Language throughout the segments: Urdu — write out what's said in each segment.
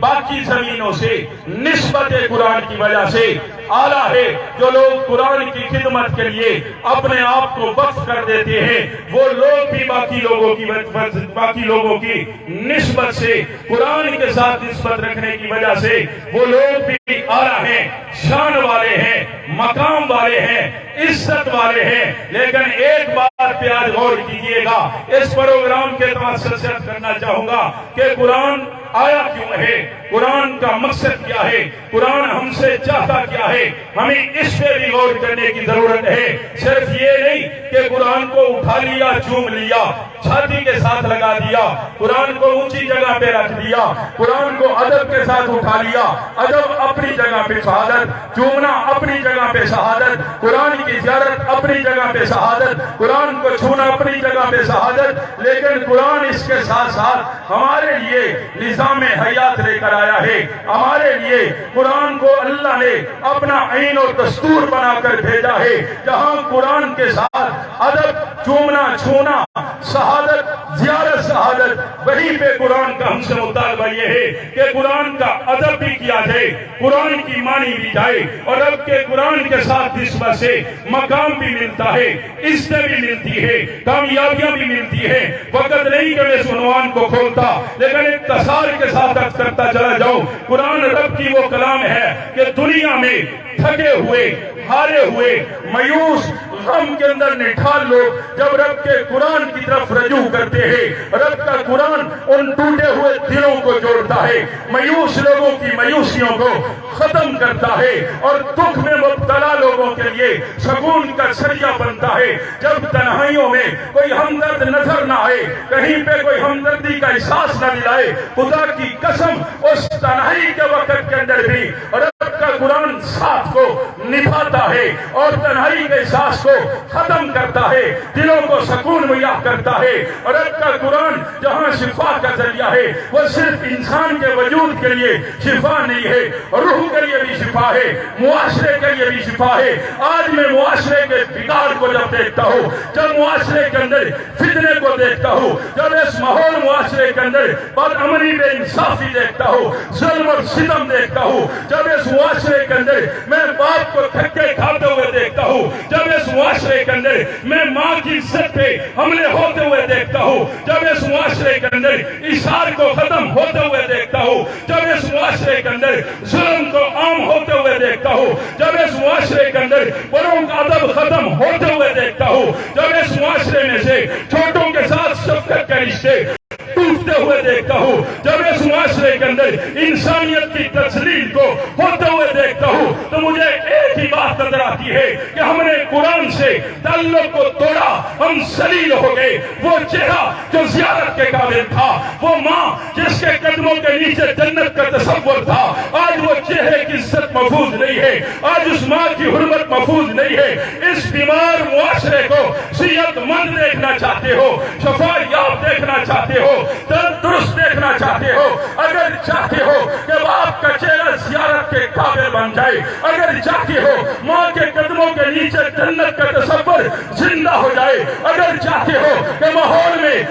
باقی زمینوں سے نسبت قرآن کی وجہ سے اعلیٰ ہے. جو لوگ قرآن کی خدمت کے لیے اپنے آپ کو وقف کر دیتے ہیں وہ لوگ بھی باقی لوگوں کی نسبت سے قرآن کے ساتھ نسبت رکھنے کی وجہ سے وہ لوگ بھی اعلیٰ ہیں, شان والے ہیں, مقام والے ہیں, عزت والے ہیں. لیکن ایک بات پہ آج غور کیجئے گا, اس پروگرام کے توسط سے کرنا چاہوں گا کہ قرآن آیا کیوں ہے, قرآن کا مقصد کیا ہے, قرآن ہم سے چاہتا کیا ہے. ہمیں اس پہ بھی غور کرنے کی ضرورت ہے. صرف یہ نہیں کہ قرآن کو اٹھا لیا, چوم لیا, چھاتی کے ساتھ لگا دیا, قرآن کو اونچی جگہ پہ رکھ دیا, قرآن کو ادب کے ساتھ اٹھا لیا, ادب اپنی جگہ پہ شہادت, چومنا اپنی جگہ پہ شہادت, قرآن کی زیارت اپنی جگہ پہ شہادت, قرآن کو چھونا اپنی جگہ پہ شہادت. لیکن قرآن اس کے ساتھ ساتھ ہمارے لیے نظام حیات لے کر آیا ہے. ہمارے لیے قرآن کو اللہ نے اپنا عین و دستور بنا کر بھیجا ہے, جہاں قرآن کے ساتھ ادب, چومنا, چھونا, شہادت, زیارت, شہادت, وہیں پہ قرآن کا ہم سے مطالبہ یہ ہے کہ قرآن کا ادب بھی کیا جائے, قرآن کی مانی بھی جائے, اور اب کے قرآن کے ساتھ نسبت سے مقام بھی ملتا ہے, عزت بھی ملتی ہے, کامیابیاں بھی ملتی ہے. وقت نہیں کہ میں اس عنوان کو کھولتا, لیکن اختصار کے ساتھ کرتا چلا جاؤں. قرآن رب کی وہ کلام ہے کہ دنیا میں تھکے ہوئے, ہارے ہوئے, مایوس, غم کے اندر نٹھال لوگ جب رب کے قرآن کی طرف رجوع کرتے ہیں, رب کا قرآن ان ٹوٹے ہوئے دلوں کو جوڑتا ہے, مایوس لوگوں کی مایوسیوں کو ختم کرتا ہے, اور دکھ میں مبتلا لوگوں کے لیے سکون کا ذریعہ بنتا ہے. جب تنہائیوں میں کوئی ہمدرد نظر نہ آئے, کہیں پہ کوئی ہمدردی کا احساس نہ دلائے, خدا کی قسم اس تنہائی کے وقت کے اندر بھی رب کا قرآن ساتھ کو نبھاتا ہے اور تنہائی کے احساس کو ختم کرتا ہے, دلوں کو سکون مہیا کرتا ہے. اور رب کا قرآن جہاں شفا کا ذریعہ ہے, وہ صرف انسان کے وجود کے لیے شفا نہیں ہے, روح کے لیے بھی شفا ہے, معاشرے کے لیے بھی شفا ہے. آج میں معاشرے کے بگاڑ کو جب دیکھتا ہوں, جب معاشرے کے اندر فتنے کو دیکھتا ہوں, جب اس ماحول معاشرے کے اندر بدامنی بے انصافی دیکھتا ہوں, ظلم اور ستم دیکھتا ہوں, جب اس معاشرے کے اندر میں باپ کو دھکے کھاتے ہوئے دیکھتا ہوں, جب اس معاشرے کے اندر میں ماں کی عزت پہ حملے ہوتے ہوئے دیکھتا ہوں, جب اس معاشرے کے اندر اشار کو ختم ہوتے ہوئے دیکھتا ہوں, جب اس معاشرے کے اندر ظلم کو عام ہوتے ہوئے دیکھتا ہوں, جب اس معاشرے کے اندر بڑوں کا ادب ختم ہوتے ہوئے دیکھتا ہوں, جب اس معاشرے میں سے چھوٹوں کے ساتھ شفقت کے رشتے ٹوٹتے ہوئے دیکھتا ہوں, جب اس معاشرے کے اندر انسانیت کی تسلیل کو ہوتے ہوئے دیکھتا ہوں, تو مجھے ایک ہی بات نظر آتی ہے کہ ہم نے قرآن سے تعلق کو توڑا, ہم ذلیل ہو گئے. وہ چہرہ جو زیارت کے قابل تھا, وہ ماں جس کے قدموں کے نیچے جنت کا تصور تھا, آج وہ چہرے کی عزت محفوظ نہیں ہے, آج اس ماں کی حرمت محفوظ نہیں ہے. اس بیمار معاشرے کو صحت مند دیکھنا چاہتے ہو, شفا یاب دیکھنا چاہتے ہو, درست دیکھنا چاہتے ہو, اگر چاہتے ہو کہ باپ کا چہرہ زیارت کے قابل بن جائے, اگر چاہتے ہو ماں کے قدموں کے نیچے جنت کا تصور زندہ ہو جائے, اگر چاہتے ہو کہ ماحول میں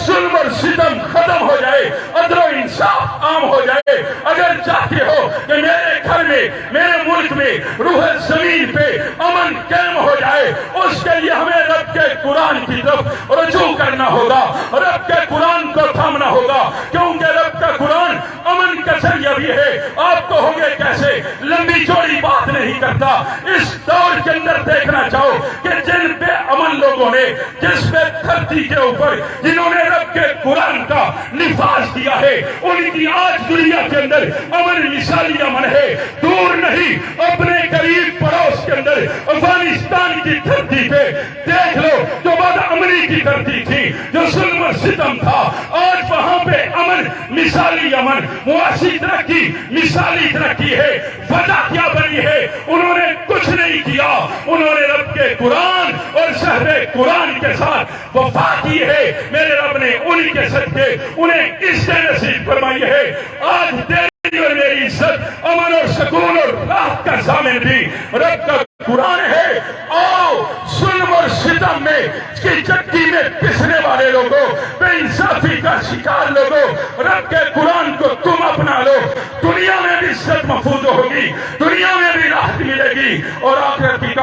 ظلم اور ستم ختم ہو جائے, عدل و انصاف عام ہو جائے, اگر چاہتے ہو کہ میرے گھر میں, میرے ملک میں روح زمین پہ امن قائم ہو جائے, اس کے لیے ہمیں رب کے قرآن کی طرف رجوع کرنا ہوگا, رب کے قرآن کو تھامنا ہوگا, کیونکہ رب کا قرآن امن کا ذریعہ بھی ہے. آپ کو ہوگے کیسے, لمبی چوڑی بات نہیں کرتا. اس دور کے اندر دیکھنا چاہو کہ جن بے امن لوگوں نے, جس پہ دھرتی کے اوپر جنہوں نے رب کے قرآن کا نفاذ کیا ہے, ان کی آج دنیا کے اندر امن مثالی امن ہے. دور نہیں, اپنے قریب پڑوس کے اندر افغانستان کی دھرتی پہ دیکھ لو, جو بد امنی کی دھرتی تھی, جو ظلم و ستم تھا, آج وہاں پہ امن مثالی امن, معاشی ترقی مثالی ترقی ہے. وجہ کیا بنی ہے؟ انہوں نے کچھ نہیں کیا, انہوں نے رب کے قرآن اور شہر قرآن کے ساتھ وفا کی ہے. میرے رب نے انہی کے صدقے انہیں عزت نصیب فرمائی ہے. آج تیری اور میری عزت, امن اور سکون اور راحت کا ضامن بھی رب کا قرآن ہے. آؤ ظلم اور ستم میں کی چکی میں پسنے والے لوگوں, بے انصافی کا شکار لوگوں, رب کے قرآن کو تم اپنا لو,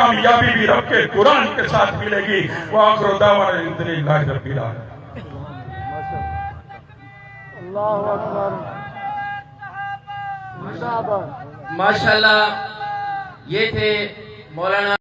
کامیابی بھی رب کے قرآن کے ساتھ ملے گی. وآخر دعوانا الحمدللہ رب العالمین. اللہ اکبر. ماشاءاللہ یہ تھے مولانا